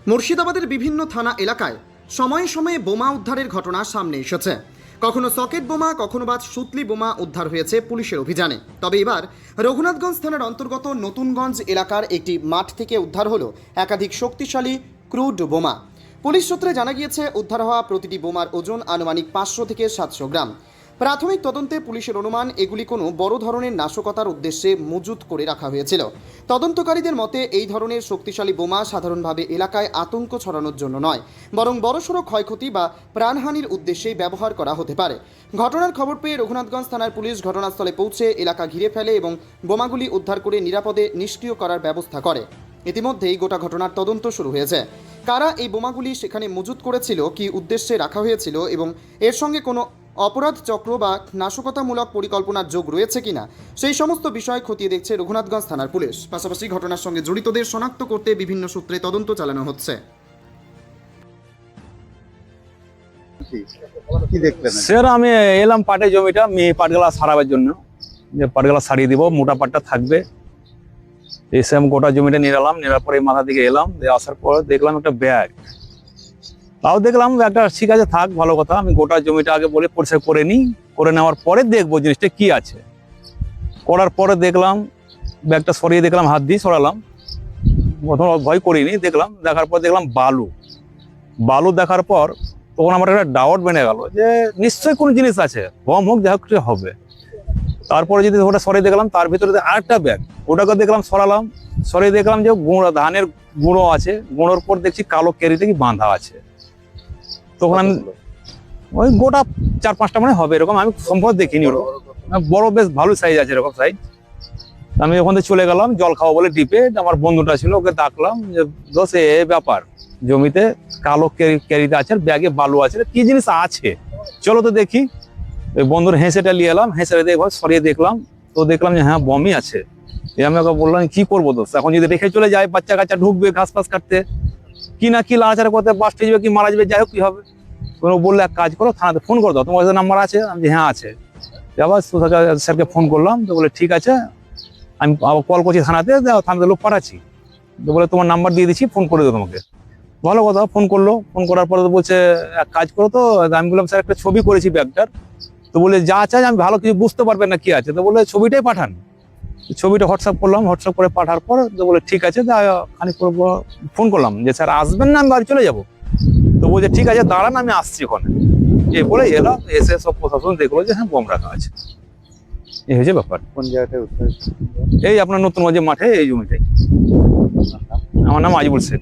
মুর্শিদাবাদের বিভিন্ন থানা এলাকায় সময়ে সময়ে বোমা উদ্ধারের ঘটনা সামনে এসেছে। কখনো সকেট বোমা, কখনো বা সুতলি বোমা উদ্ধার হয়েছে পুলিশের অভিযানে। তবে এবার রঘুনাথগঞ্জ থানার অন্তর্গত নতুনগঞ্জ এলাকার একটি মাঠ থেকে উদ্ধার হলো একাধিক শক্তিশালী ক্রুড বোমা। পুলিশ সূত্রে জানা গিয়েছে, উদ্ধার হওয়া প্রতিটি বোমার ওজন আনুমানিক 500 থেকে 700 গ্রাম। প্রাথমিক তদন্তে পুলিশের অনুমান এগুলি কোনো বড় ধরনের নাশকতার উদ্দেশ্যে মজুত করে রাখা হয়েছিল। তদন্তকারীদের মতে এই ধরনের শক্তিশালী বোমা সাধারণভাবে এলাকায় আতঙ্ক ছড়ানোর জন্য নয়, বরং বড়সড় ক্ষয়ক্ষতি বা প্রাণহানির উদ্দেশ্যেই ব্যবহার করা হতে পারে। ঘটনার খবর পেয়ে রঘুনাথগঞ্জ থানার পুলিশ ঘটনাস্থলে পৌঁছে এলাকা ঘিরে ফেলে এবং বোমাগুলি উদ্ধার করে নিরাপদে নিষ্ক্রিয় করার ব্যবস্থা করে। ইতিমধ্যেই গোটা ঘটনার তদন্ত শুরু হয়েছে। কারা এই বোমাগুলি সেখানে মজুত করেছিল, কী উদ্দেশ্যে রাখা হয়েছিল এবং এর সঙ্গে কোনো অপরাধ চক্র বা নাশকতামূলক পরিকল্পনার যোগ রয়েছে কিনা, সেই সমস্ত বিষয় খতিয়ে দেখছে রঘুনাথগঞ্জ থানার পুলিশ। পাশাপাশি ঘটনার সঙ্গে জড়িতদের শনাক্ত করতে বিভিন্ন সূত্রে তদন্ত চালানো হচ্ছে। স্যার, আমি এলাম পাটের জমিটা পাটগালা সারাবার জন্য, যে পাটগালা সারিয়ে দিব, মোটা পাটটা থাকবে। এসে আমি গোটা জমিটা নিয়ে এলাম, নেওয়ার পরে মাথা দিকে এলাম, আসার পর দেখলাম একটা ব্যাগ। তাও দেখলাম ব্যাগটা ঠিক আছে, থাক, ভালো কথা। আমি গোটা জমিটা আগে বলে পরিষ্কার করে নিই, করে নেওয়ার পরে দেখবো জিনিসটা কি আছে। করার পরে দেখলাম ব্যাগটা সরিয়ে দেখলাম, হাত দিয়ে সরালাম, প্রথম ভয় করিনি। দেখার পর দেখলাম বালু দেখার পর তখন আমার একটা ডাউট বেড়ে গেল যে নিশ্চয়ই কোনো জিনিস আছে, বম হোক যা হোক কিছু হবে। তারপরে যদি ওটা সরিয়ে দেখলাম, তার ভিতরে আরেকটা ব্যাগ, ওটাকে দেখলাম সরালাম, সরিয়ে দেখলাম যে গুঁড়ো, ধানের গুঁড়ো আছে, গুঁড়োর পর দেখছি কালো কেরিতে কি বাঁধা আছে। তখন আমি ওই গোটা 4-5টা মানে হবে এরকম, আমি সম্ভব দেখিনি। ওরকম বড়, বেশ ভালো সাইজ আছে এরকম সাইজ। আমি ওখান থেকে চলে গেলাম জল খাওয়া বলে ডিপে। আমার বন্ধুটা ছিল, ওকে ডাকলাম যে দোষ এ ব্যাপার, জমিতে কালো ক্যারিতে আছে, ব্যাগে বালু আছে, কি জিনিস আছে চলো তো দেখি। ওই বন্ধুর হেঁসেটা নিয়ে এলাম, হেঁসে দেখবার সরিয়ে দেখলাম, তো দেখলাম যে হ্যাঁ বমই আছে। আমি ওকে বললাম কি করবো দোষ, এখন যদি রেখে চলে যায়, বাচ্চা কাচ্চা ঢুকবে ঘাস ফাস কাটতে, কি না কি লাড়াচাড়া করতে, বাস্ট হয়ে যাবে, কি মারা যাবে, যাই হোক কি হবে। কোনো বললে এক কাজ করো, থানাতে ফোন করে দাও, তোমার কাছে নাম্বার আছে? আমি হ্যাঁ আছে। আবার স্যারকে ফোন করলাম, তো বলে ঠিক আছে, আমি আবার কল করছি থানাতে লোক পাঠাচ্ছি। তো বলে তোমার নাম্বার দিয়ে দিচ্ছি, ফোন করে দেবো তোমাকে। ভালো কথা, ফোন করলো। ফোন করার পরে তো বলছে এক কাজ করো তো। আমি বললাম স্যার একটা ছবি করেছি ব্যাগটার। তো বলে যা চাই, আমি ভালো কিছু বুঝতে পারবেন না কি আছে। তো বলে ছবিটাই পাঠান। ছবিটা হোয়াটসঅ্যাপ করলাম, হোয়াটসঅ্যাপ করে পাঠার পর তো বলে ঠিক আছে, খানিক ফোন করলাম যে স্যার আসবেন না, আমি বাড়ি চলে যাবো। তো বলছে ঠিক আছে দাঁড়ান, আমি আসছি ওখানে। এ বলে এলাম, এসে সব প্রশাসন দেখলো যে হ্যাঁ বম রাখা আছে। এই হয়েছে ব্যাপার। কোন জায়গাটায় উদ্ধার? এই আপনার নতুন মাঠে, এই জমিটাই। আমার নাম আজিবুল শেখ।